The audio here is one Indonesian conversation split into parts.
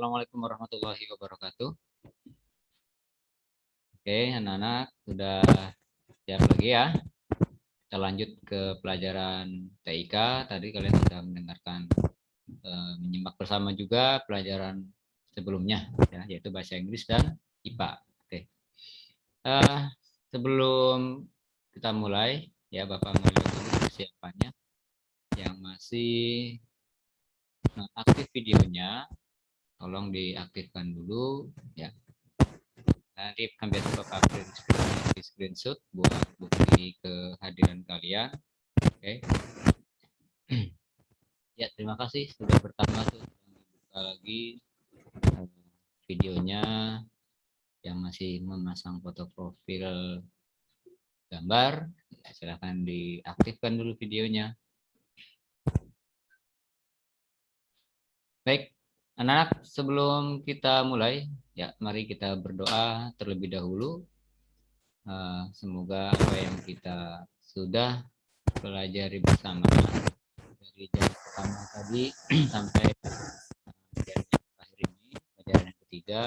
Assalamualaikum warahmatullahi wabarakatuh. Oke, anak-anak sudah siap lagi ya. Kita lanjut ke pelajaran TIK. Tadi kalian sudah mendengarkan, menyimak bersama juga pelajaran sebelumnya, ya, yaitu bahasa Inggris dan IPA. Oke. Sebelum kita mulai, ya Bapak mau lihat dulu persiapannya. Yang masih aktif videonya, tolong diaktifkan dulu, ya. Nanti akan biasa Bapak di screenshot buat bukti kehadiran kalian. Oke. Ya, terima kasih sudah pertama tuh dibuka lagi videonya yang masih memasang foto profil gambar. Ya, silahkan diaktifkan dulu videonya. Baik, anak-anak, sebelum kita mulai, ya mari kita berdoa terlebih dahulu. Semoga apa yang kita sudah pelajari bersama dari jam pertama tadi sampai pelajaran yang terakhir ini, pelajaran yang ketiga,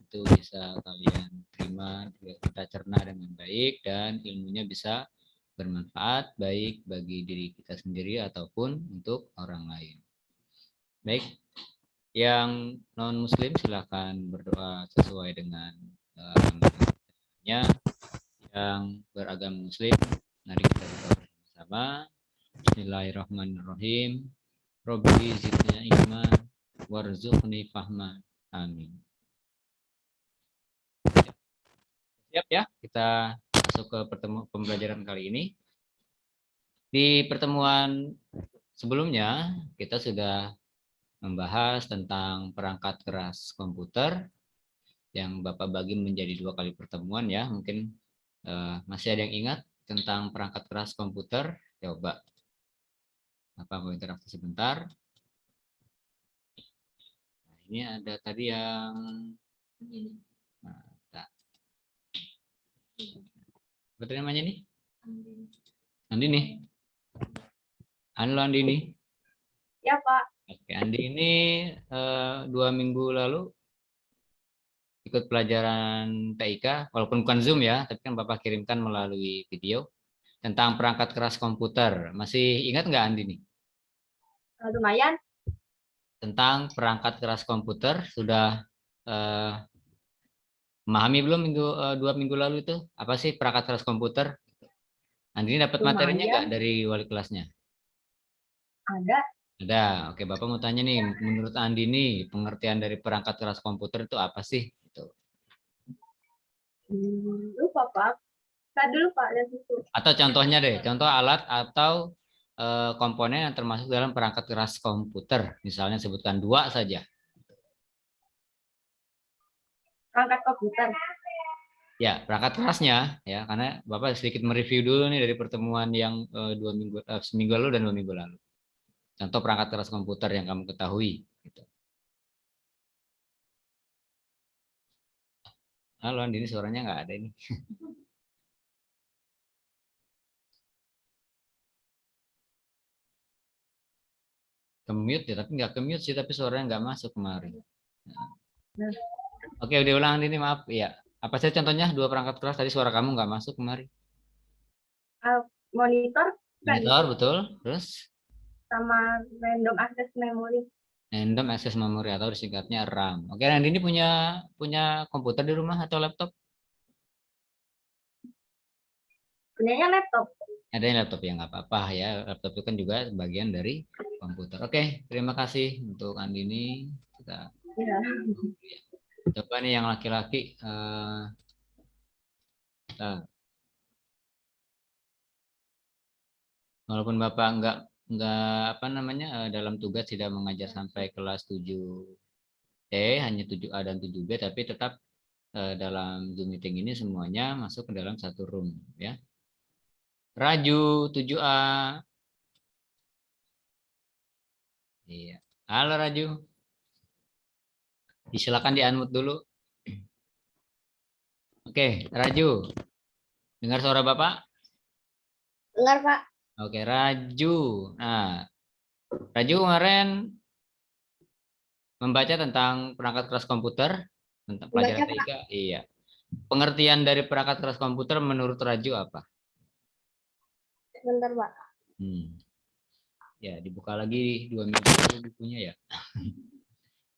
itu bisa kalian terima, kita cerna dengan baik, dan ilmunya bisa bermanfaat baik bagi diri kita sendiri ataupun untuk orang lain. Baik, yang non muslim silahkan berdoa sesuai dengan agamanya. Yang beragama muslim, mari kita berdoa bersama. Bismillahirrahmanirrahim. Robbi zidni ilma warzuqni fahma. Amin. Siap ya, kita masuk ke pembelajaran kali ini. Di pertemuan sebelumnya kita sudah membahas tentang perangkat keras komputer yang Bapak bagi menjadi 2 kali pertemuan ya. Mungkin masih ada yang ingat tentang perangkat keras komputer? Coba Bapak mau interaksi sebentar. Nah, ini ada tadi yang apa namanya nih? Andini. Halo Andini. Ya Pak. Oke, Andini 2 minggu lalu ikut pelajaran TIK, walaupun bukan Zoom ya, tapi kan Bapak kirimkan melalui video tentang perangkat keras komputer. Masih ingat nggak Andini? Lumayan. Tentang perangkat keras komputer sudah memahami belum 2 minggu lalu itu? Apa sih perangkat keras komputer? Andini dapat materinya nggak dari wali kelasnya? Ada. Ada. Oke, Bapak mau tanya nih, menurut Andini pengertian dari perangkat keras komputer itu apa sih? Gitu. Lupa Pak. Tadi dulu Pak, lihat itu. Atau contohnya deh, contoh alat atau komponen yang termasuk dalam perangkat keras komputer. Misalnya sebutkan 2 saja. Perangkat komputer. Ya, perangkat kerasnya ya, karena Bapak sedikit mereview dulu nih dari pertemuan yang seminggu lalu dan 2 minggu lalu. Contoh perangkat keras komputer yang kamu ketahui. Gitu. Halo, Andini, suaranya nggak ada ini. Ke-mute ya, tapi nggak ke-mute sih, tapi suaranya nggak masuk kemarin. Nah. Oke, udah ulang ini, maaf. Ya, apa sih contohnya 2 perangkat keras tadi suara kamu nggak masuk kemarin? Monitor. Monitor, betul. Terus? Sama random access memory. Random access memory atau disingkatnya RAM. Oke, dan ini punya komputer di rumah atau laptop? Punyanya laptop. Ada yang laptop ya, nggak apa-apa ya. Laptop itu kan juga bagian dari komputer. Oke, terima kasih untuk Andini. Kita ya. Coba nih yang laki-laki. Walaupun Bapak nggak apa namanya dalam tugas tidak mengajar sampai kelas 7C, hanya 7A dan 7B, tapi tetap dalam Zoom meeting ini semuanya masuk ke dalam satu room ya. Raju 7A. Iya. Halo Raju. Silakan di-unmute dulu. Oke, Raju. Dengar suara Bapak? Dengar Pak. Oke, Raju. Nah, Raju kemarin membaca tentang perangkat keras komputer, tentang Membaca, pelajaran Pak. TIK. Iya. Pengertian dari perangkat keras komputer menurut Raju apa? Sebentar, Pak. Ya, dibuka lagi 2 minggu dulu bukunya ya.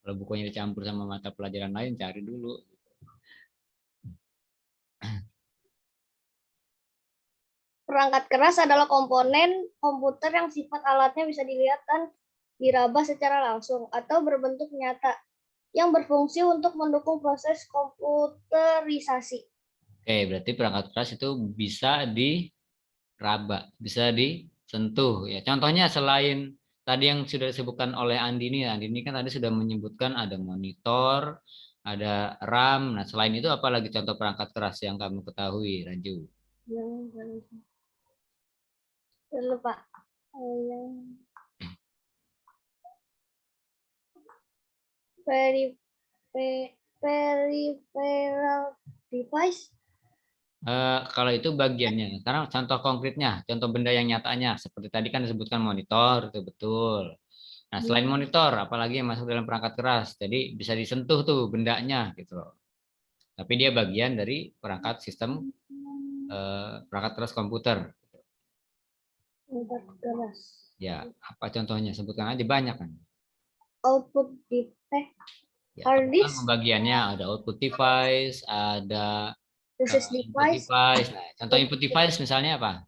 Kalau bukunya dicampur sama mata pelajaran lain, cari dulu. Perangkat keras adalah komponen komputer yang sifat alatnya bisa dilihat dan diraba secara langsung atau berbentuk nyata yang berfungsi untuk mendukung proses komputerisasi. Oke, berarti perangkat keras itu bisa diraba, bisa disentuh ya. Contohnya selain tadi yang sudah disebutkan oleh Andini kan tadi sudah menyebutkan ada monitor, ada RAM. Nah, selain itu apalagi contoh perangkat keras yang kamu ketahui, Raju? Dulu, Pak. Yang peripheral device. Kalau itu bagiannya. Sekarang contoh konkretnya, contoh benda yang nyatanya. Seperti tadi kan disebutkan monitor, itu betul. Nah, selain monitor, apalagi yang masuk dalam perangkat keras. Jadi bisa disentuh tuh bendanya gitu loh. Tapi dia bagian dari perangkat sistem perangkat keras komputer. Perangkat keras. Ya, apa contohnya? Sebutkan aja banyak kan. Output device. Ya, Hard kan disk. pembagiannya ada output device, ada Process input device. device. Nah, contoh input device misalnya apa?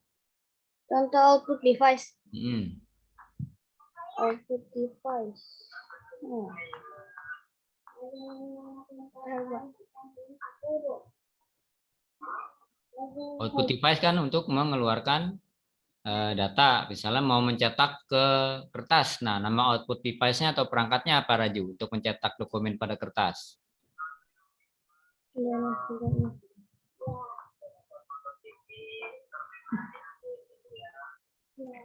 Contoh output device. Hmm. Output device. Output device kan untuk mengeluarkan data. Misalnya mau mencetak ke kertas. Nah, nama output device-nya atau perangkatnya apa, Raju, untuk mencetak dokumen pada kertas?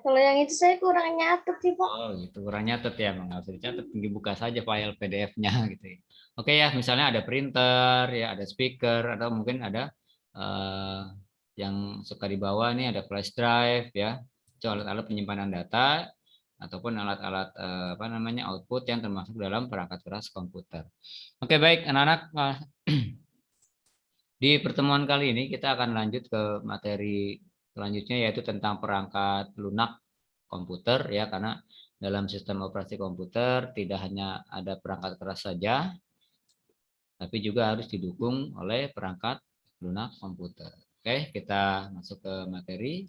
Kalau yang itu saya kurang nyatet sih, Pak. Oh, gitu. Kurang nyatet ya, nggak usah dicatat, dibuka saja file PDF-nya gitu ya. Oke ya, misalnya ada printer, ya ada speaker, atau mungkin ada yang suka dibawa nih ada flash drive ya, itu alat-alat penyimpanan data ataupun alat-alat apa namanya output yang termasuk dalam perangkat keras komputer. Oke baik anak-anak, di pertemuan kali ini kita akan lanjut ke materi selanjutnya yaitu tentang perangkat lunak komputer ya, karena dalam sistem operasi komputer tidak hanya ada perangkat keras saja, tapi juga harus didukung oleh perangkat lunak komputer. Oke, kita masuk ke materi.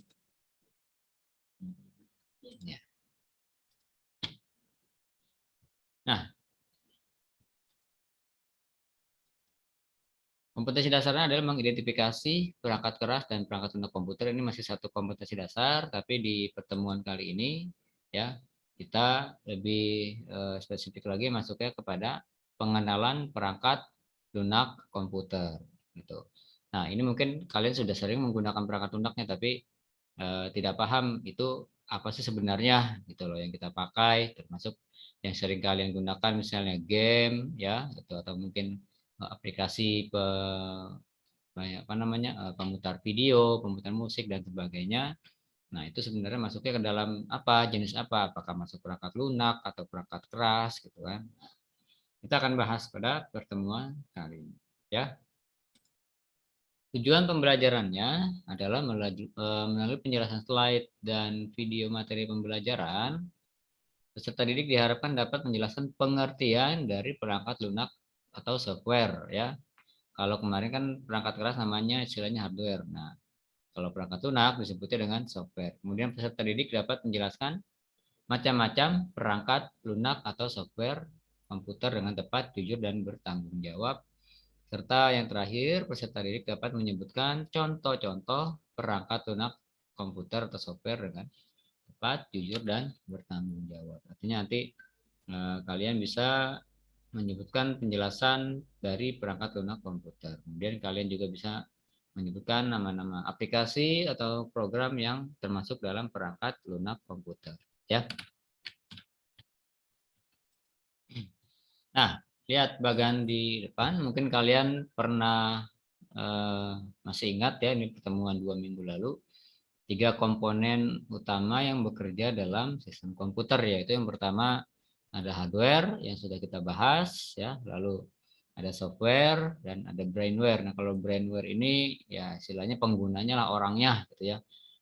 Ya. Nah, kompetensi dasarnya adalah mengidentifikasi perangkat keras dan perangkat lunak komputer. Ini masih satu kompetensi dasar, tapi di pertemuan kali ini ya kita lebih spesifik lagi masuknya kepada pengenalan perangkat lunak komputer gitu. Nah, ini mungkin kalian sudah sering menggunakan perangkat lunaknya tapi tidak paham itu apa sih sebenarnya gitu loh yang kita pakai, termasuk yang sering kalian gunakan misalnya game ya gitu, atau mungkin aplikasi apa namanya pemutar video, pemutar musik dan sebagainya. Nah, itu sebenarnya masuknya ke dalam apa, jenis apa? Apakah masuk perangkat lunak atau perangkat keras gitu kan. Kita akan bahas pada pertemuan kali ini ya. Tujuan pembelajarannya adalah melalui penjelasan slide dan video materi pembelajaran, peserta didik diharapkan dapat menjelaskan pengertian dari perangkat lunak atau software ya. Kalau kemarin kan perangkat keras namanya istilahnya hardware. Nah, kalau perangkat lunak disebutnya dengan software. Kemudian peserta didik dapat menjelaskan macam-macam perangkat lunak atau software komputer dengan tepat, jujur, dan bertanggung jawab. Serta yang terakhir, peserta didik dapat menyebutkan contoh-contoh perangkat lunak komputer atau software dengan tepat, jujur, dan bertanggung jawab. Artinya nanti kalian bisa menyebutkan penjelasan dari perangkat lunak komputer. Kemudian kalian juga bisa menyebutkan nama-nama aplikasi atau program yang termasuk dalam perangkat lunak komputer. Ya. Nah, lihat bagian di depan. Mungkin kalian pernah masih ingat ya, ini pertemuan 2 minggu lalu. 3 komponen utama yang bekerja dalam sistem komputer, yaitu yang pertama Ada hardware yang sudah kita bahas ya, lalu ada software dan ada brainware. Nah, kalau brainware ini ya istilahnya penggunanya lah orangnya gitu ya.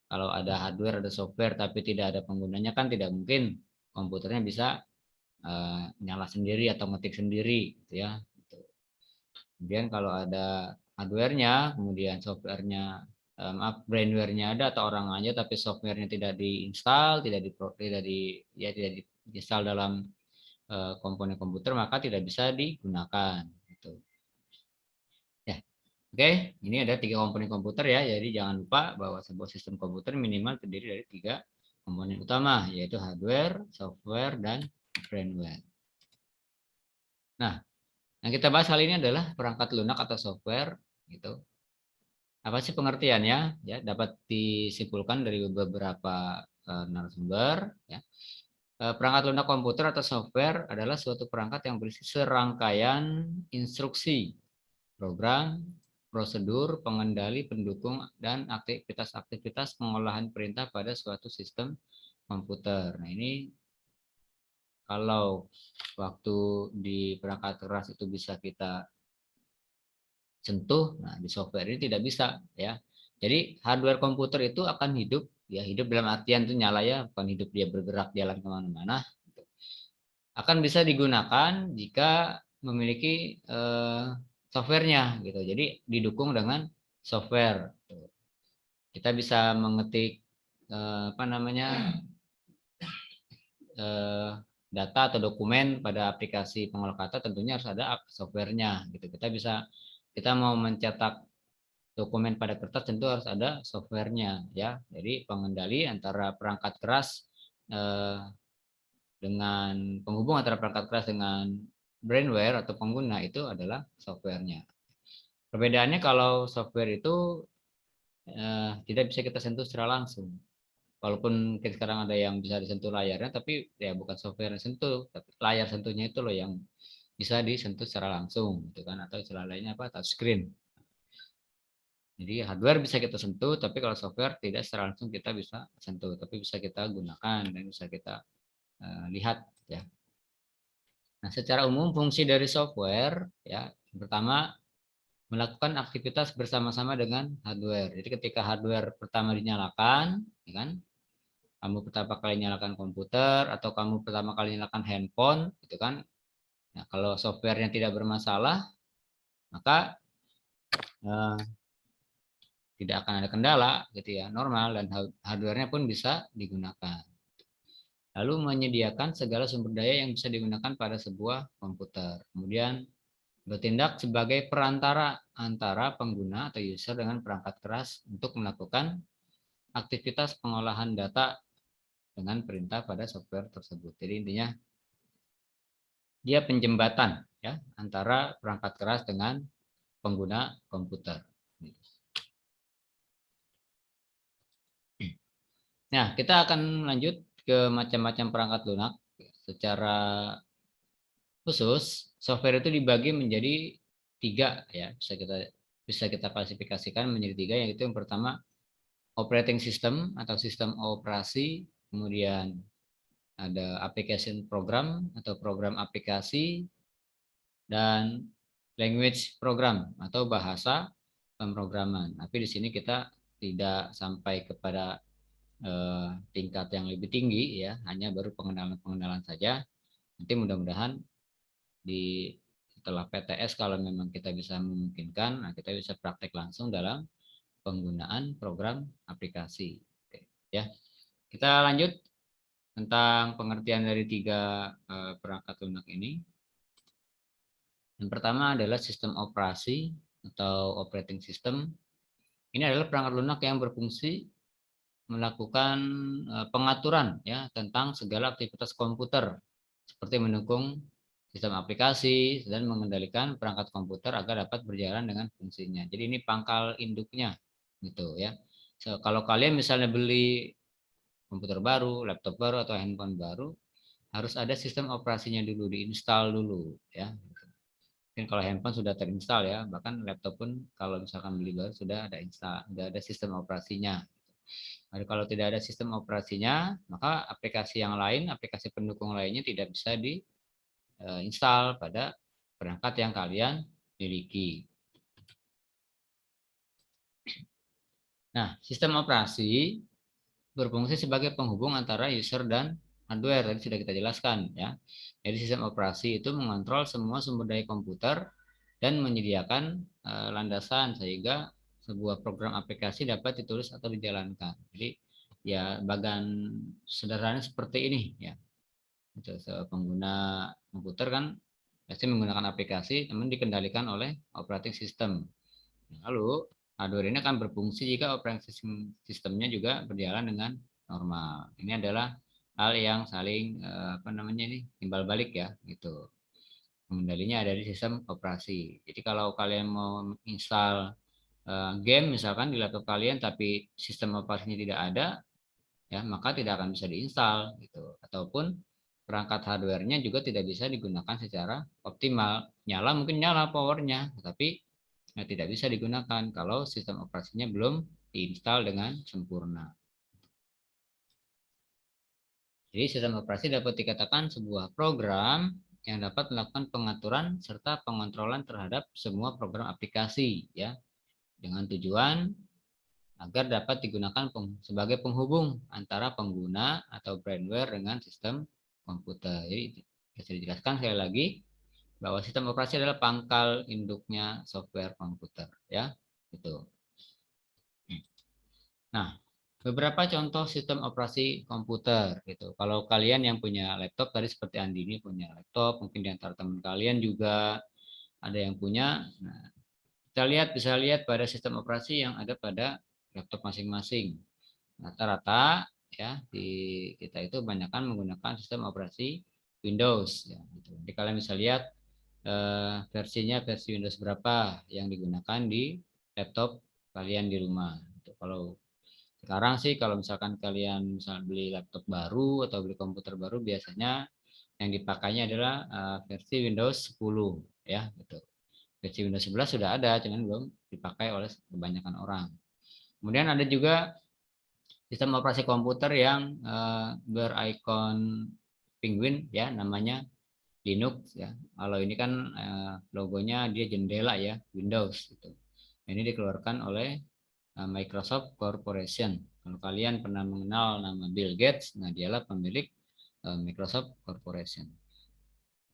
Kalau ada hardware, ada software tapi tidak ada penggunanya kan tidak mungkin komputernya bisa nyala sendiri atau ngetik sendiri gitu ya. Kemudian kalau ada hardware-nya, kemudian software-nya, brainware-nya ada atau orang aja tapi software-nya tidak diinstal, tidak diinstal dalam komponen komputer, maka tidak bisa digunakan. Gitu. Ya, oke. Ini ada 3 komponen komputer ya. Jadi jangan lupa bahwa sebuah sistem komputer minimal terdiri dari 3 komponen utama, yaitu hardware, software, dan brainware. Nah, yang kita bahas kali ini adalah perangkat lunak atau software. Gitu. Apa sih pengertiannya? Ya, dapat disimpulkan dari beberapa narasumber. Ya. Perangkat lunak komputer atau software adalah suatu perangkat yang berisi serangkaian instruksi, program, prosedur, pengendali, pendukung, dan aktivitas-aktivitas pengolahan perintah pada suatu sistem komputer. Nah, ini kalau waktu di perangkat keras itu bisa kita sentuh, nah di software ini tidak bisa ya. Jadi hardware komputer itu akan hidup, ya hidup dalam artian itu nyala ya, bukan hidup dia bergerak jalan kemana-mana. Akan bisa digunakan jika memiliki softwarenya gitu. Jadi didukung dengan software. Kita bisa mengetik apa namanya data atau dokumen pada aplikasi pengolah kata, tentunya harus ada softwarenya gitu. Kita mau mencetak dokumen pada kertas tentu harus ada softwarenya ya. Jadi pengendali antara perangkat keras dengan penghubung antara perangkat keras dengan brainware atau pengguna itu adalah softwarenya. Perbedaannya kalau software itu tidak bisa kita sentuh secara langsung. Walaupun sekarang ada yang bisa disentuh layarnya, tapi ya bukan software yang sentuh, tapi layar sentuhnya itu loh yang bisa disentuh secara langsung, gitu kan? Atau istilah lainnya apa? Touchscreen. Jadi hardware bisa kita sentuh, tapi kalau software tidak secara langsung kita bisa sentuh, tapi bisa kita gunakan dan bisa kita lihat ya. Nah, secara umum fungsi dari software ya pertama melakukan aktivitas bersama-sama dengan hardware. Jadi ketika hardware pertama dinyalakan, ya kan? Kamu pertama kali nyalakan komputer atau kamu pertama kali nyalakan handphone, gitu kan? Nah, kalau softwarenya tidak bermasalah, maka eh, tidak akan ada kendala, gitu ya, normal dan hardwarenya pun bisa digunakan. Lalu menyediakan segala sumber daya yang bisa digunakan pada sebuah komputer. Kemudian bertindak sebagai perantara antara pengguna atau user dengan perangkat keras untuk melakukan aktivitas pengolahan data dengan perintah pada software tersebut. Jadi intinya dia penjembatan ya antara perangkat keras dengan pengguna komputer. Nah, kita akan lanjut ke macam-macam perangkat lunak. Secara khusus, software itu dibagi menjadi 3 ya, bisa kita klasifikasikan menjadi 3, yaitu yang pertama operating system atau sistem operasi, kemudian ada application program atau program aplikasi, dan language program atau bahasa pemrograman. Tapi di sini kita tidak sampai kepada tingkat yang lebih tinggi ya, hanya baru pengenalan saja. Nanti mudah-mudahan setelah PTS kalau memang kita bisa memungkinkan, nah kita bisa praktek langsung dalam penggunaan program aplikasi. Oke, ya. Kita lanjut tentang pengertian dari 3 perangkat lunak ini. Yang pertama adalah sistem operasi atau operating system. Ini adalah perangkat lunak yang berfungsi melakukan pengaturan ya tentang segala aktivitas komputer seperti mendukung sistem aplikasi dan mengendalikan perangkat komputer agar dapat berjalan dengan fungsinya. Jadi ini pangkal induknya gitu ya. Kalau kalian misalnya beli komputer baru, laptop baru atau handphone baru, harus ada sistem operasinya dulu, diinstal dulu ya. Mungkin kalau handphone sudah terinstall ya, bahkan laptop pun kalau misalkan beli baru sudah ada sistem operasinya. Nah, kalau tidak ada sistem operasinya, maka aplikasi yang lain, aplikasi pendukung lainnya tidak bisa diinstal pada perangkat yang kalian miliki. Nah, sistem operasi berfungsi sebagai penghubung antara user dan hardware. Tadi sudah kita jelaskan ya. Jadi sistem operasi itu mengontrol semua sumber daya komputer dan menyediakan landasan sehingga sebuah program aplikasi dapat ditulis atau dijalankan. Jadi ya bagan sederhana seperti ini ya. Itu pengguna komputer kan pasti menggunakan aplikasi namun dikendalikan oleh operating system. Lalu hardware ini akan berfungsi jika operating sistemnya juga berjalan dengan normal. Ini adalah hal yang saling timbal balik ya gitu. Pengendalinya ada di sistem operasi. Jadi kalau kalian mau install game misalkan di laptop kalian tapi sistem operasinya tidak ada, ya maka tidak akan bisa diinstal gitu. Ataupun perangkat hardware-nya juga tidak bisa digunakan secara optimal. Nyala mungkin nyala powernya, tapi tidak bisa digunakan kalau sistem operasinya belum diinstal dengan sempurna. Jadi sistem operasi dapat dikatakan sebuah program yang dapat melakukan pengaturan serta pengontrolan terhadap semua program aplikasi ya dengan tujuan agar dapat digunakan sebagai penghubung antara pengguna atau brandware dengan sistem komputer. Jadi bisa dijelaskan sekali lagi bahwa sistem operasi adalah pangkal induknya software komputer ya. Itu. Nah, beberapa contoh sistem operasi komputer gitu. Kalau kalian yang punya laptop tadi seperti Andini punya laptop, mungkin di antara teman kalian juga ada yang punya. Nah, kita bisa lihat pada sistem operasi yang ada pada laptop masing-masing. Rata-rata ya di kita itu kebanyakan menggunakan sistem operasi Windows ya, gitu. Jadi kalian bisa lihat versinya versi Windows berapa yang digunakan di laptop kalian di rumah. Gitu. Kalau sekarang sih kalau misalkan kalian misal beli laptop baru atau beli komputer baru biasanya yang dipakainya adalah versi Windows 10 ya gitu. Versi Windows 11 sudah ada cuman belum dipakai oleh kebanyakan orang. Kemudian ada juga sistem operasi komputer yang berikon penguin ya namanya Linux ya. Kalau ini kan logonya dia jendela ya Windows gitu. Ini dikeluarkan oleh Microsoft Corporation. Kalau kalian pernah mengenal nama Bill Gates, nah dialah pemilik Microsoft Corporation.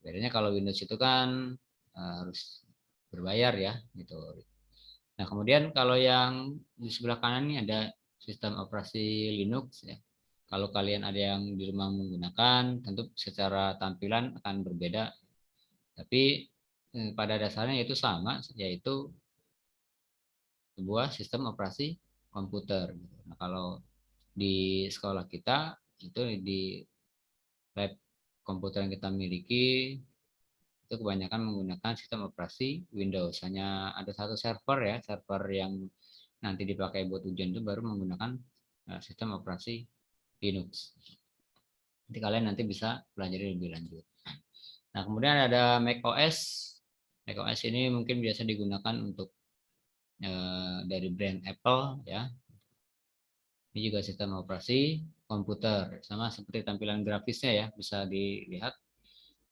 Bedanya kalau Windows itu kan harus berbayar ya gitu. Nah kemudian kalau yang di sebelah kanan ini ada sistem operasi Linux ya. Kalau kalian ada yang di rumah menggunakan, tentu secara tampilan akan berbeda. Tapi pada dasarnya itu sama, yaitu sebuah sistem operasi komputer. Nah, kalau di sekolah kita itu di lab komputer yang kita miliki itu kebanyakan menggunakan sistem operasi Windows. Hanya ada satu server ya, server yang nanti dipakai buat ujian itu baru menggunakan sistem operasi Linux. Nanti kalian nanti bisa pelajari lebih lanjut. Nah, kemudian ada macOS. macOS ini mungkin biasa digunakan untuk dari brand Apple ya. Ini juga sistem operasi komputer, sama seperti tampilan grafisnya ya, bisa dilihat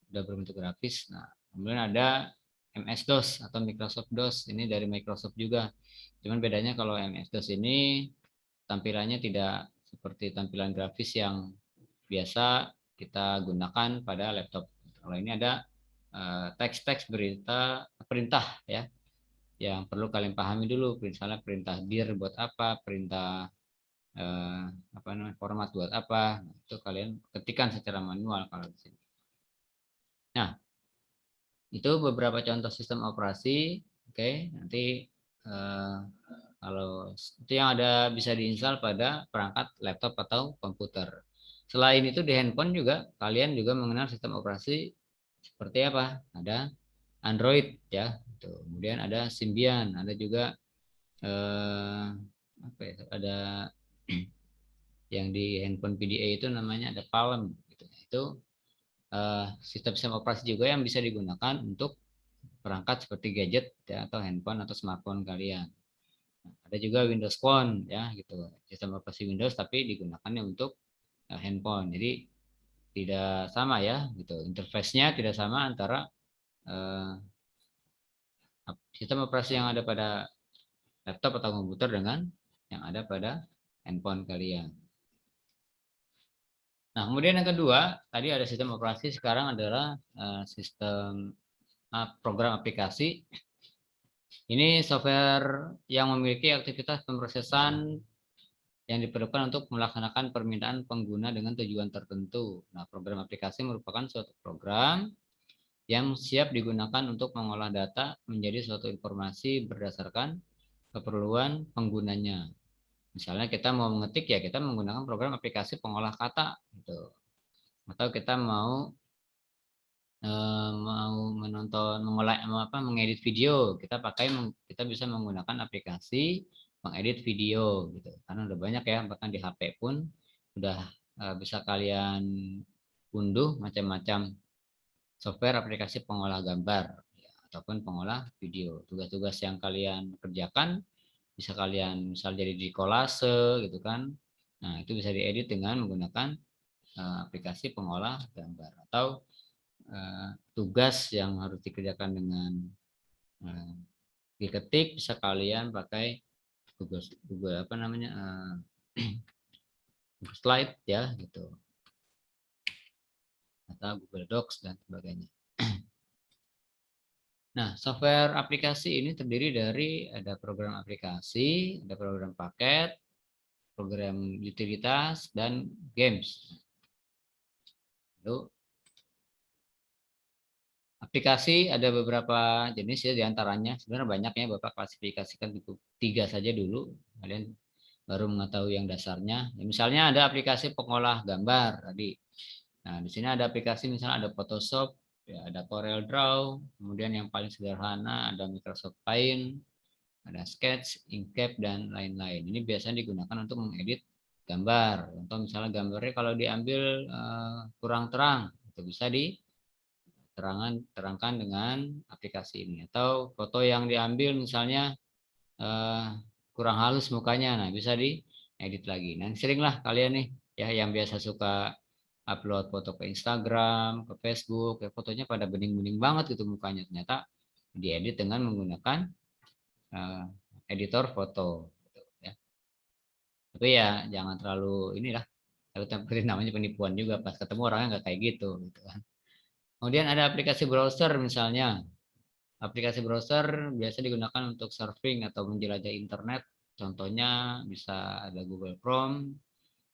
sudah berbentuk grafis. Nah, kemudian ada MS-DOS atau Microsoft DOS, ini dari Microsoft juga. Cuman bedanya kalau MS-DOS ini tampilannya tidak seperti tampilan grafis yang biasa kita gunakan pada laptop. Kalau ini ada teks-teks perintah ya, yang perlu kalian pahami dulu. Misalnya perintah dir buat apa, perintah format buat apa, itu kalian ketikkan secara manual kalau di sini. Nah, itu beberapa contoh sistem operasi. Oke, nanti kalau itu yang ada bisa diinstal pada perangkat laptop atau komputer. Selain itu di handphone juga kalian juga mengenal sistem operasi seperti apa? Ada Android ya, kemudian ada Symbian, ada juga ada yang di handphone PDA itu namanya ada Palm gitu. Itu sistem operasi juga yang bisa digunakan untuk perangkat seperti gadget ya, atau handphone atau smartphone kalian. Ada juga Windows Phone ya gitu, sistem operasi Windows tapi digunakannya untuk handphone. Jadi tidak sama ya gitu, interface-nya tidak sama antara eh, sistem operasi yang ada pada laptop atau komputer dengan yang ada pada handphone kalian. Nah, kemudian yang kedua, tadi ada sistem operasi, sekarang adalah sistem program aplikasi. Ini software yang memiliki aktivitas pemrosesan yang diperlukan untuk melaksanakan permintaan pengguna dengan tujuan tertentu. Nah, program aplikasi merupakan suatu program yang siap digunakan untuk mengolah data menjadi suatu informasi berdasarkan keperluan penggunanya. Misalnya kita mau mengetik ya kita menggunakan program aplikasi pengolah kata gitu. Atau kita mau menonton mengedit video, kita bisa menggunakan aplikasi mengedit video gitu. Karena udah banyak ya, bahkan di HP pun udah bisa kalian unduh macam-macam software aplikasi pengolah gambar ya, ataupun pengolah video. Tugas-tugas yang kalian kerjakan bisa kalian misal jadi di kolase gitu kan. Nah, itu bisa diedit dengan menggunakan aplikasi pengolah gambar atau tugas yang harus dikerjakan dengan diketik bisa kalian pakai Google apa namanya Google Slide ya gitu atau Google Docs dan sebagainya. Nah, software aplikasi ini terdiri dari ada program aplikasi, ada program paket, program utilitas, dan games. Lalu aplikasi ada beberapa jenis ya diantaranya. Sebenarnya banyaknya Bapak klasifikasikan 3 saja dulu. Kalian baru mengetahui yang dasarnya. Ya, misalnya ada aplikasi pengolah gambar tadi. Nah, di sini ada aplikasi misalnya ada Photoshop, ya, ada Corel Draw, kemudian yang paling sederhana ada Microsoft Paint, ada Sketch, Inkscape, dan lain-lain. Ini biasanya digunakan untuk mengedit gambar. Contoh misalnya gambarnya kalau diambil kurang terang, itu bisa diterangkan dengan aplikasi ini. Atau foto yang diambil misalnya kurang halus mukanya, nah bisa diedit lagi. Nah seringlah kalian nih ya yang biasa suka upload foto ke Instagram, ke Facebook, ya fotonya pada bening-bening banget gitu mukanya, ternyata diedit dengan menggunakan uh, editor foto gitu, ya. Tapi ya jangan terlalu inilah, tapi namanya penipuan juga pas ketemu orangnya nggak kayak gitu gitu kan. Kemudian ada aplikasi browser misalnya. Aplikasi browser biasa digunakan untuk surfing atau menjelajah internet. Contohnya bisa ada Google Chrome,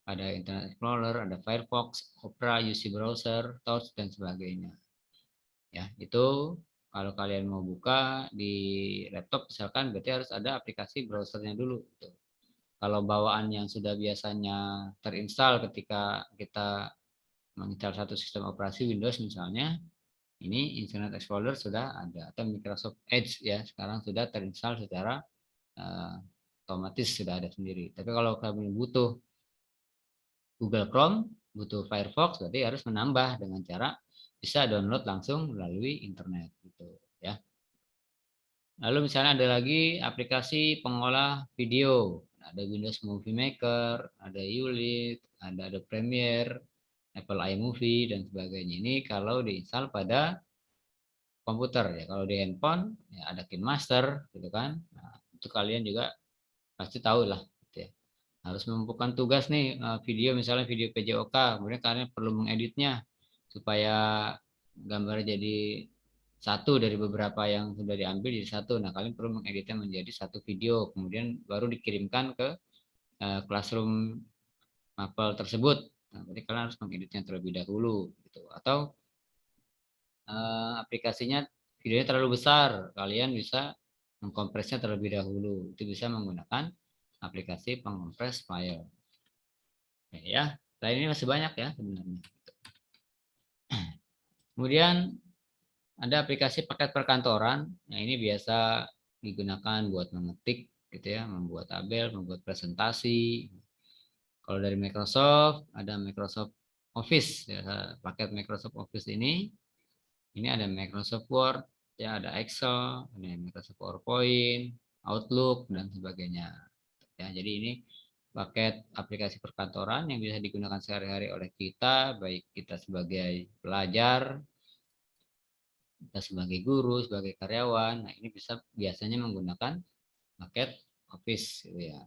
ada Internet Explorer, ada Firefox, Opera, UC Browser, Torch, dan sebagainya. Ya, itu kalau kalian mau buka di laptop misalkan berarti harus ada aplikasi browsernya dulu gitu. Kalau bawaan yang sudah biasanya terinstall ketika kita menginstal satu sistem operasi Windows misalnya, ini Internet Explorer sudah ada atau Microsoft Edge ya sekarang sudah terinstall secara otomatis sudah ada sendiri. Tapi kalau kalian butuh Google Chrome, butuh Firefox, berarti harus menambah dengan cara bisa download langsung melalui internet gitu ya. Lalu misalnya ada lagi aplikasi pengolah video, ada Windows Movie Maker, ada Ulit, ada Premiere, Apple iMovie dan sebagainya. Ini kalau diinstal pada komputer ya. Kalau di handphone ya ada KineMaster gitu kan. Nah, itu kalian juga pasti tahu lah gitu ya. Harus mengumpulkan tugas nih video misalnya video PJOK, kemudian kalian perlu mengeditnya supaya gambarnya jadi satu dari beberapa yang sudah diambil jadi satu. Nah, kalian perlu mengeditnya menjadi satu video, kemudian baru dikirimkan ke classroom mapel tersebut. Nah, berarti kalian harus mengeditnya terlebih dahulu gitu. Atau aplikasinya videonya terlalu besar, kalian bisa mengkompresnya terlebih dahulu. Itu bisa menggunakan aplikasi pengompres file. Oke, ya, selain ini masih banyak ya sebenarnya. Kemudian ada aplikasi paket perkantoran. Nah, ini biasa digunakan buat mengetik gitu ya, membuat tabel, membuat presentasi. Kalau dari Microsoft ada Microsoft Office ya, paket Microsoft Office ini ada Microsoft Word, ya ada Excel, ada Microsoft PowerPoint, Outlook dan sebagainya. Ya, jadi ini paket aplikasi perkantoran yang bisa digunakan sehari-hari oleh kita, baik kita sebagai pelajar, kita sebagai guru, sebagai karyawan. Nah, ini bisa biasanya menggunakan paket Office gitu ya.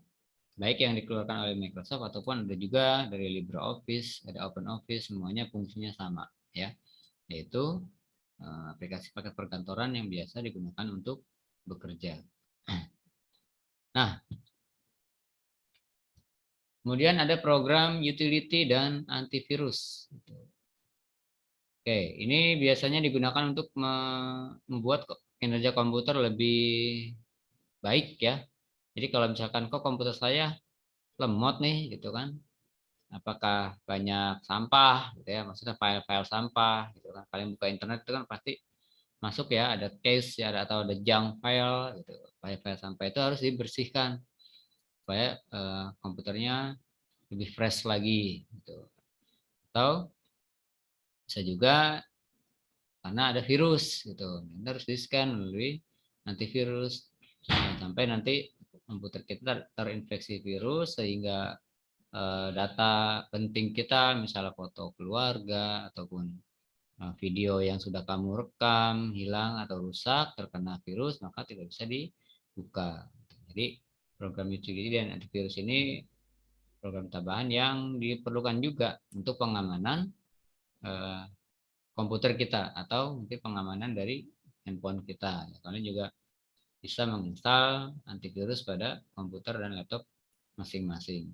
Baik yang dikeluarkan oleh Microsoft ataupun ada juga dari LibreOffice, ada OpenOffice, semuanya fungsinya sama ya. Yaitu aplikasi paket perkantoran yang biasa digunakan untuk bekerja. Nah, kemudian ada program utility dan antivirus. Oke, ini biasanya digunakan untuk membuat kinerja komputer lebih baik ya. Jadi kalau misalkan kok komputer saya lemot nih gitu kan, apakah banyak sampah gitu ya, maksudnya file-file sampah gitu kan. Kalian buka internet itu kan pasti masuk ya, ada cache ya, atau ada junk file gitu. File-file sampah itu harus dibersihkan supaya komputernya lebih fresh lagi gitu. Atau bisa juga karena ada virus gitu. Kita harus di-scan melalui antivirus sampai nanti komputer kita terinfeksi virus sehingga data penting kita, misalnya foto keluarga ataupun video yang sudah kamu rekam hilang atau rusak terkena virus, maka tidak bisa dibuka. Jadi program utility dan antivirus ini program tambahan yang diperlukan juga untuk pengamanan eh, komputer kita atau mungkin pengamanan dari handphone kita. Kalian juga bisa menginstal antivirus pada komputer dan laptop masing-masing.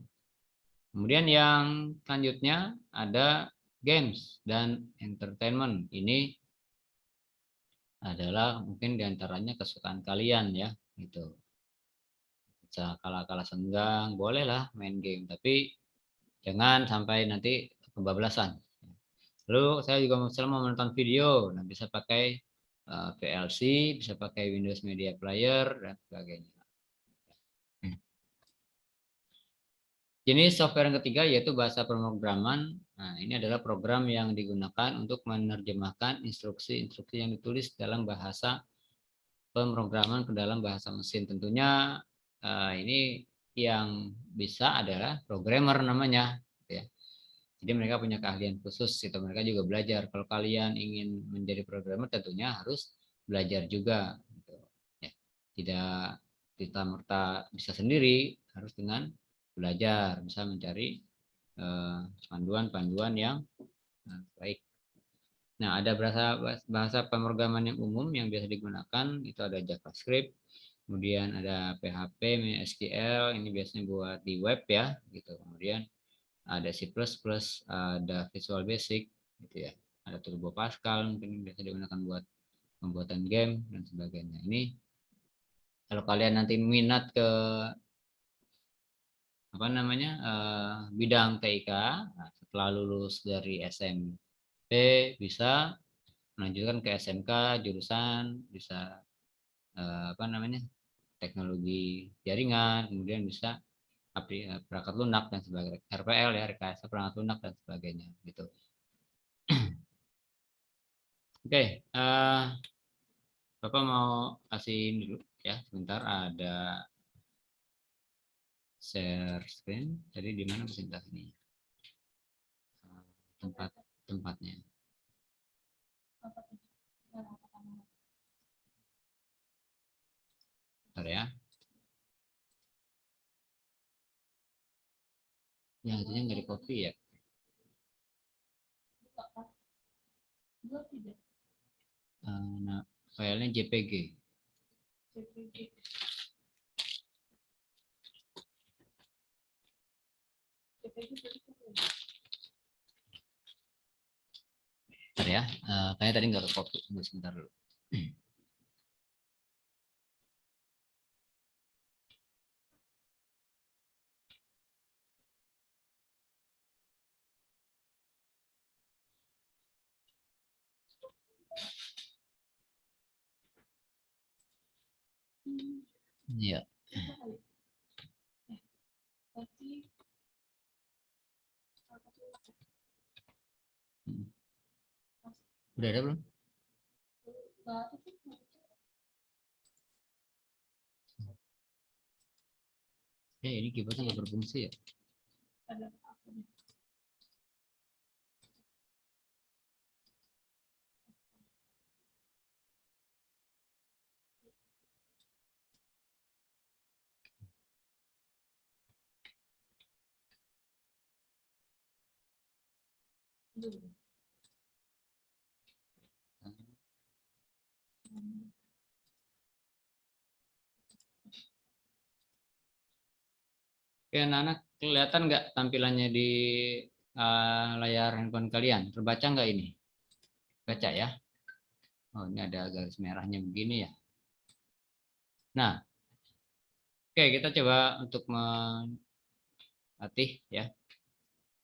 Kemudian yang selanjutnya ada games dan entertainment. Ini adalah mungkin diantaranya kesukaan kalian ya, gitu. Bisa kalah-kalah senggang, bolehlah main game, tapi jangan sampai nanti kebablasan. Lalu saya juga misalnya mau menonton video, nah bisa pakai VLC, bisa pakai Windows Media Player dan sebagainya. Jenis software yang ketiga yaitu bahasa pemrograman. Nah, ini adalah program yang digunakan untuk menerjemahkan instruksi-instruksi yang ditulis dalam bahasa pemrograman ke dalam bahasa mesin. Tentunya ini yang bisa adalah programmer namanya, ya. Jadi mereka punya keahlian khusus, itu mereka juga belajar. Kalau kalian ingin menjadi programmer, tentunya harus belajar juga, gitu. Ya. Tidak kita merta bisa sendiri, harus dengan belajar, bisa mencari panduan-panduan yang baik. Nah, ada bahasa pemrograman yang umum yang biasa digunakan, itu ada JavaScript, kemudian ada PHP, MySQL, ini biasanya buat di web ya, gitu. Kemudian ada C++, ada Visual Basic, gitu ya. Ada Turbo Pascal, mungkin biasa digunakan buat pembuatan game dan sebagainya. Ini kalau kalian nanti minat ke apa namanya bidang TIK, nah, setelah lulus dari SMP bisa melanjutkan ke SMK jurusan bisa apa namanya teknologi jaringan, kemudian bisa perangkat lunak dan sebagainya, RPL ya, rekayasa perangkat lunak dan sebagainya gitu. Oke, Bapak mau kasih dulu ya sebentar, ada share screen. Jadi di mana presentasinya? Tempatnya. Bentar ya. Yang itunya nggak di copy ya. Nah, filenya JPG. Bentar ya, kayaknya tadi nggak ke copy. Tunggu sebentar dulu. Iya. Udah ada belum? Ini keyboardnya nggak berfungsi ya? Oke, anak-anak kelihatan nggak tampilannya di layar handphone kalian? Terbaca nggak ini? Baca ya. Oh, ini ada garis merahnya begini ya. Nah, oke, kita coba untuk melatih ya.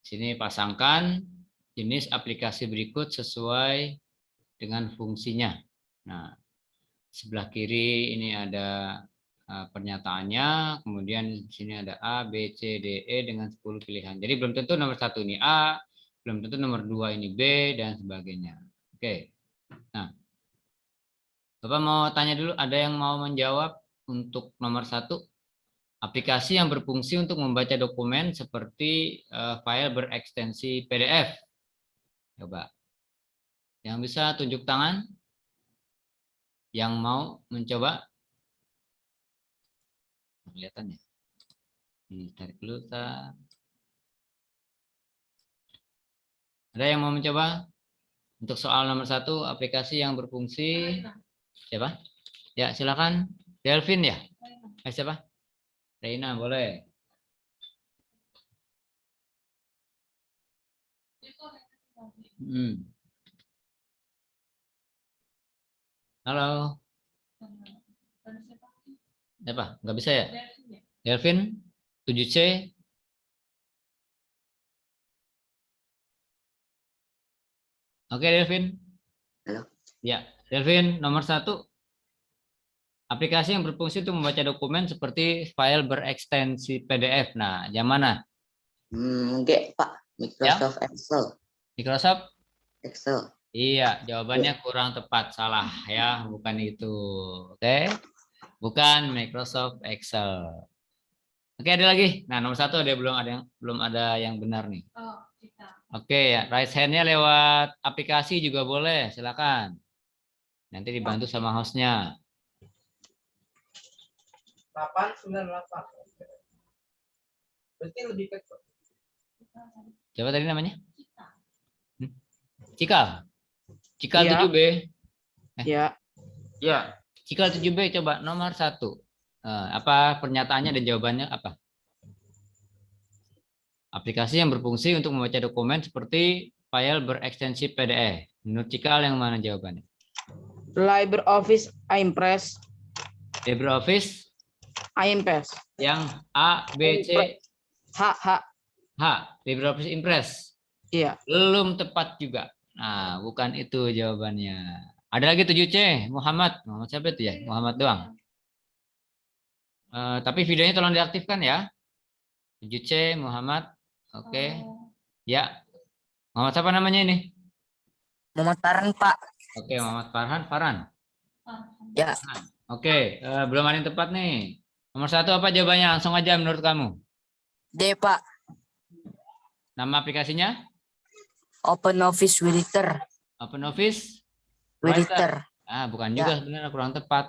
Sini pasangkan jenis aplikasi berikut sesuai dengan fungsinya. Nah, sebelah kiri ini ada pernyataannya, kemudian di sini ada A, B, C, D, E dengan 10 pilihan. Jadi belum tentu nomor 1 ini A, belum tentu nomor 2 ini B, dan sebagainya. Oke. Nah, Bapak mau tanya dulu, ada yang mau menjawab untuk nomor 1? Aplikasi yang berfungsi untuk membaca dokumen seperti file berekstensi PDF. Coba. Yang bisa tunjuk tangan? Yang mau mencoba? Kelihatannya. Ditarik dulu. Ada yang mau mencoba? Untuk soal nomor 1, aplikasi yang berfungsi. Siapa? Ya, silakan. Delvin ya? Siapa? Reina, boleh. Halo. Siapa? Nggak bisa ya? Delvin? 7C? Oke, Delvin. Halo. Ya, Delvin, nomor 1. Aplikasi yang berfungsi untuk membaca dokumen seperti file berekstensi PDF. Nah, yang mana? Enggak, Pak. Microsoft Excel. Microsoft? Excel. Iya, jawabannya kurang tepat. Salah ya, bukan itu. Oke. Bukan Microsoft Excel. Oke, ada lagi. Nah, nomor 1 ada belum ada yang benar nih. Oke, ya, raise hand-nya lewat aplikasi juga boleh, silakan. Nanti dibantu sama hostnya. 898. Berarti lebih ke Siapa tadi namanya? Cikal. Cikal Iya. 7B. ya. Ya, Cikal 7B coba nomor 1. Apa pernyataannya dan jawabannya apa? Aplikasi yang berfungsi untuk membaca dokumen seperti file berekstensi PDF. Menurut Cikal yang mana jawabannya? LibreOffice Impress. LibreOffice Impress. yang A, B, C, H. LibreOffice Impress. Iya. Belum tepat juga. Nah, bukan itu jawabannya. Ada lagi 7C, Muhammad. Muhammad siapa itu ya? Muhammad doang. Tapi videonya tolong diaktifkan ya. 7C, Muhammad. Oke. Ya. Muhammad siapa namanya ini? Muhammad Farhan, Pak. Oke, Muhammad Farhan. Ya. Oke, belum ada yang tepat nih. Nomor 1 apa jawabannya? Langsung aja menurut kamu. D, Pak. Nama aplikasinya? OpenOffice Writer. OpenOffice Writer. bukan Ya. juga sebenarnya, kurang tepat.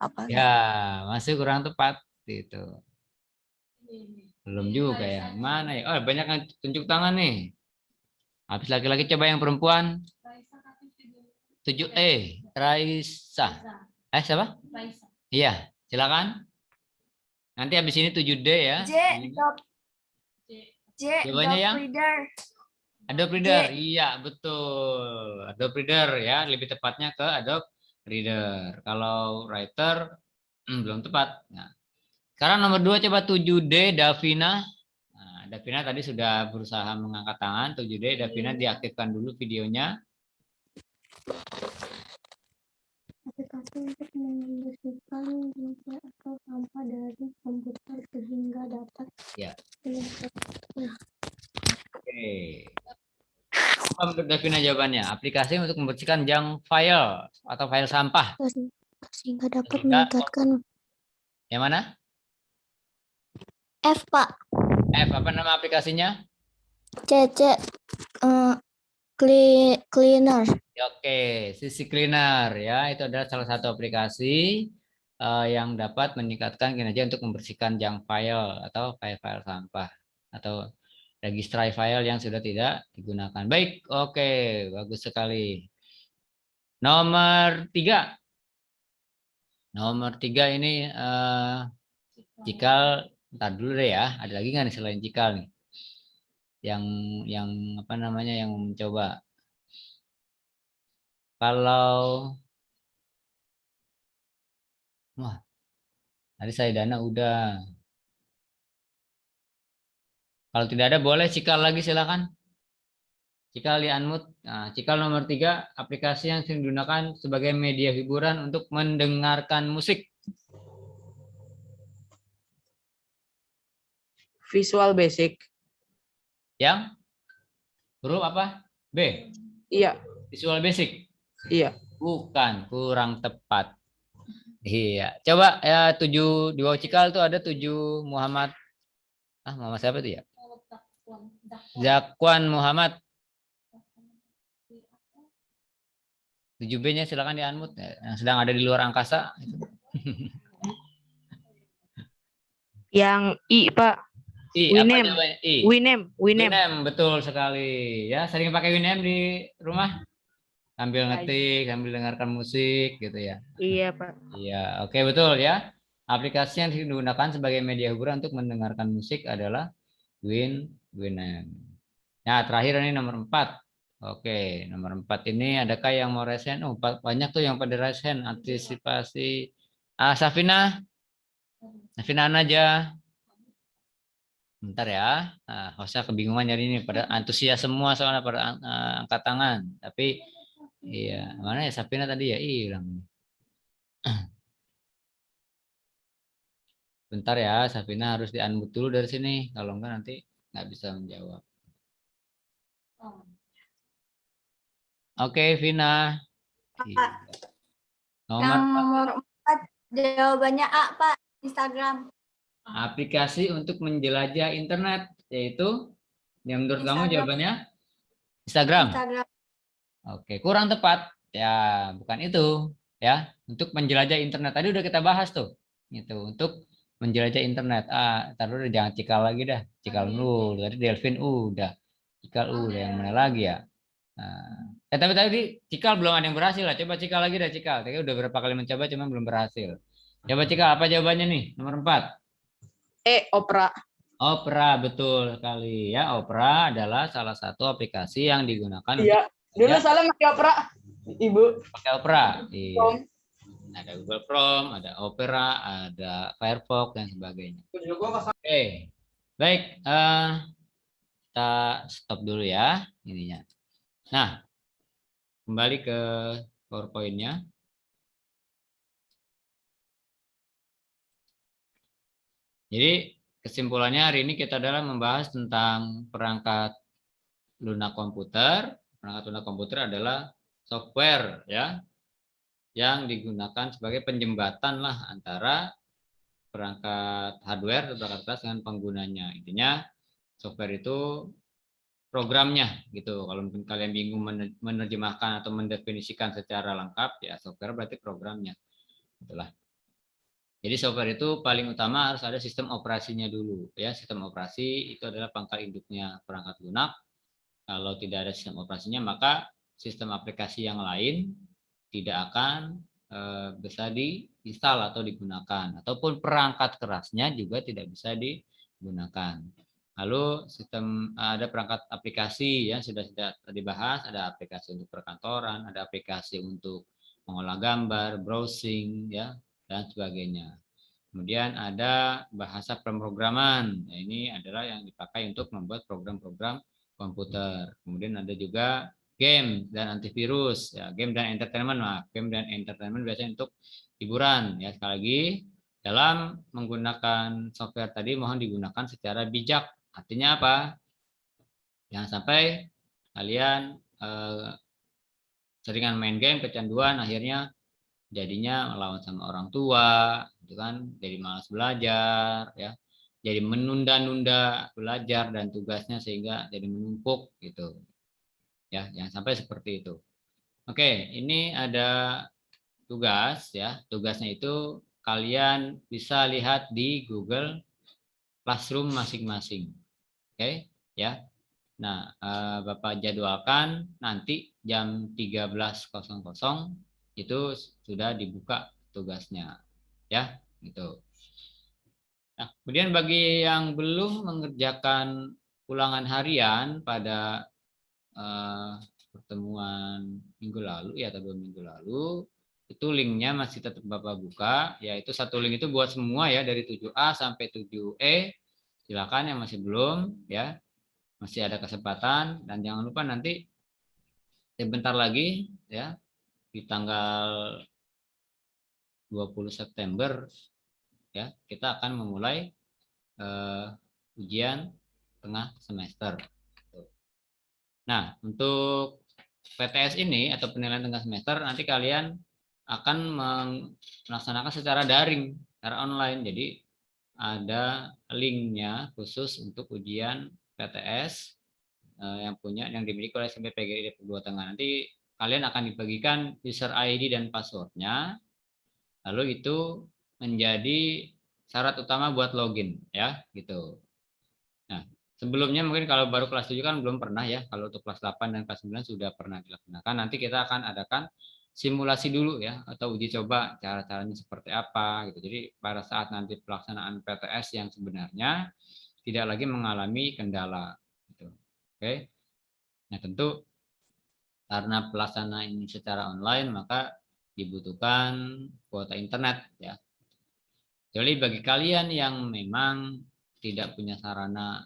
Apa? Ya, masih kurang tepat gitu. Belum juga ya. Mana ya? Oh, banyak yang tunjuk tangan nih. Habis laki-laki, coba yang perempuan. 7E, Raisa. Siapa? Iya, silakan. Nanti habis ini 7D ya. Jawabannya yang Adobe Reader. Iya, betul. Adobe Reader ya, lebih tepatnya ke Adobe Reader. Kalau Writer belum tepat. Nah, sekarang nomor 2 coba 7D Davina. Nah, Davina tadi sudah berusaha mengangkat tangan. 7D Davina diaktifkan dulu videonya. Aplikasi untuk membersihkan media atau sampah dari komputer sehingga dapat Oke. Apa menurut Davina jawabannya? Aplikasi untuk membersihkan junk file atau file sampah. sehingga dapat meningkatkan Yang mana? F, Pak. F, apa nama aplikasinya? CC Cleaner. Oke, Sisi Cleaner ya, itu adalah salah satu aplikasi yang dapat meningkatkan kinerja untuk membersihkan junk file atau file-file sampah atau registry file yang sudah tidak digunakan. Baik, oke, bagus sekali. Nomor 3. Nomor 3 ini cikal, ntar dulu deh ya. Ada lagi nggak nih selain cikal nih? Yang apa namanya yang mencoba. Kalau wah, tadi saya dana udah. Kalau tidak ada boleh cikal lagi silakan. Cikal di unmute. Nah, cikal nomor 3, aplikasi yang sering digunakan sebagai media hiburan untuk mendengarkan musik. Visual Basic. Yang huruf apa? B. Iya. Visual Basic. Iya. Bukan, kurang tepat. Iya, coba ya 7 di bawah cikal tuh ada 7 Muhammad. Muhammad siapa tuh ya? Zakwan Muhammad. 7B-nya silakan di unmute yang sedang ada di luar angkasa. Yang I, Pak. I, Winem. apa jawabannya? I. Winem. Winem, betul sekali. Ya, sering pakai Winem di rumah? Sambil ngetik, sambil dengarkan musik gitu ya. Iya, Pak. Iya, oke betul ya. Aplikasi yang digunakan sebagai media hiburan untuk mendengarkan musik adalah Winem. Nah, terakhir ini nomor 4. Oke, nomor 4 ini adakah yang mau raise hand? Oh, banyak tuh yang pada raise hand. Antisipasi. Safina aja. Bentar ya. Hostnya kebingungan nyari ini. Pada antusias semua soalnya pada angkat tangan. Tapi iya, mana ya Safina tadi ya hilang. Bentar ya, Safina harus di-unmute dulu dari sini. Kalau enggak nanti nggak bisa menjawab. Oke, Vina. Nomor 4 jawabannya A, Pak. Instagram. Aplikasi untuk menjelajah internet, yaitu yang menurut kamu jawabannya Instagram. Oke, kurang tepat. Ya, bukan itu. Ya, untuk menjelajah internet. Tadi udah kita bahas tuh. Gitu, untuk menjelajah internet. Ntar dulu jangan cikal lagi dah. Cikal dulu. Tadi Delvin udah. Cikal udah. Yang mana lagi ya? Tapi tadi cikal belum ada yang berhasil lah. Coba cikal lagi dah cikal. Tadi udah berapa kali mencoba cuma belum berhasil. Coba cikal apa jawabannya nih? Nomor 4. Opera. Opera, betul sekali ya. Opera adalah salah satu aplikasi yang digunakan Iya. Dulu salah pakai Opera, Ibu. pakai Opera. Iya. Ada Google Chrome, ada Opera, ada Firefox dan sebagainya. Oke, baik. Kita stop dulu ya ininya. Nah, kembali ke PowerPoint-nya. Jadi kesimpulannya hari ini kita adalah membahas tentang perangkat lunak komputer. Perangkat lunak komputer adalah software ya yang digunakan sebagai penjembatan lah antara perangkat hardware atau perangkat keras dengan penggunanya. Intinya software itu programnya gitu. Kalau mungkin kalian bingung menerjemahkan atau mendefinisikan secara lengkap ya software berarti programnya. Itulah. Jadi software itu paling utama harus ada sistem operasinya dulu ya. Sistem operasi itu adalah pangkal induknya perangkat lunak. Kalau tidak ada sistem operasinya maka sistem aplikasi yang lain tidak akan bisa diinstal atau digunakan, ataupun perangkat kerasnya juga tidak bisa digunakan. Lalu sistem ada perangkat aplikasi yang sudah dibahas, ada aplikasi untuk perkantoran, ada aplikasi untuk mengolah gambar, browsing ya dan sebagainya. Kemudian ada bahasa pemrograman. Nah, ini adalah yang dipakai untuk membuat program-program komputer. Kemudian ada juga game dan antivirus ya, game dan entertainment. Game dan entertainment biasanya untuk hiburan ya. Sekali lagi dalam menggunakan software tadi mohon digunakan secara bijak. Artinya apa? Jangan sampai kalian seringan main game kecanduan akhirnya jadinya melawan sama orang tua gitu kan, jadi malas belajar ya, jadi menunda-nunda belajar dan tugasnya sehingga jadi menumpuk gitu. Ya, jangan sampai seperti itu. Oke, ini ada tugas ya. Tugasnya itu kalian bisa lihat di Google Classroom masing-masing. Oke, ya. Nah, Bapak jadwalkan nanti jam 13.00 itu sudah dibuka tugasnya. Ya, gitu. Nah, kemudian bagi yang belum mengerjakan ulangan harian pada pertemuan minggu lalu ya atau 2 minggu lalu, itu linknya masih tetap Bapak buka, yaitu satu link itu buat semua ya dari 7A sampai 7E. Silakan yang masih belum ya, masih ada kesempatan, dan jangan lupa nanti sebentar lagi ya di tanggal 20 September ya kita akan memulai ujian tengah semester. Nah, untuk PTS ini atau penilaian tengah semester nanti kalian akan melaksanakan secara daring, secara online. Jadi ada linknya khusus untuk ujian PTS yang dimiliki oleh SMP PGRI Depok 2 Tengah. Nanti kalian akan dibagikan user ID dan passwordnya. Lalu itu menjadi syarat utama buat login ya, gitu. Nah, sebelumnya mungkin kalau baru kelas 7 kan belum pernah ya. Kalau untuk kelas 8 dan kelas 9 sudah pernah dilaksanakan. Nanti kita akan adakan simulasi dulu ya atau uji coba cara-caranya seperti apa gitu. Jadi pada saat nanti pelaksanaan PTS yang sebenarnya tidak lagi mengalami kendala gitu. Oke. Nah, tentu karena pelaksanaan ini secara online maka dibutuhkan kuota internet ya. Jadi bagi kalian yang memang tidak punya sarana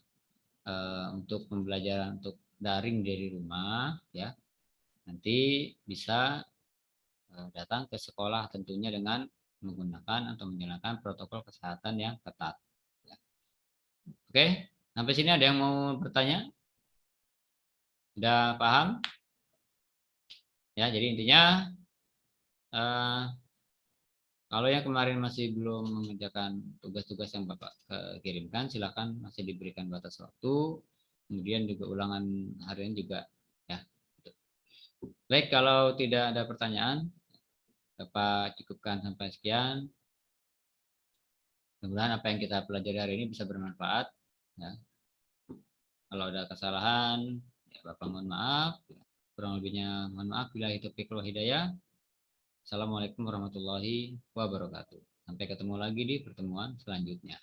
untuk pembelajaran untuk daring dari rumah ya, nanti bisa datang ke sekolah tentunya dengan menggunakan atau menjalankan protokol kesehatan yang ketat ya. Oke, sampai sini ada yang mau bertanya? Sudah paham ya? Jadi intinya kalau yang kemarin masih belum mengerjakan tugas-tugas yang Bapak kirimkan, silakan masih diberikan batas waktu. Kemudian juga ulangan harian juga ya. Baik, kalau tidak ada pertanyaan, Bapak cukupkan sampai sekian. Mudah-mudahan apa yang kita pelajari hari ini bisa bermanfaat. Ya. Kalau ada kesalahan, ya Bapak mohon maaf. Kurang lebihnya mohon maaf. Bila itu wal hidayah. Assalamualaikum warahmatullahi wabarakatuh. Sampai ketemu lagi di pertemuan selanjutnya.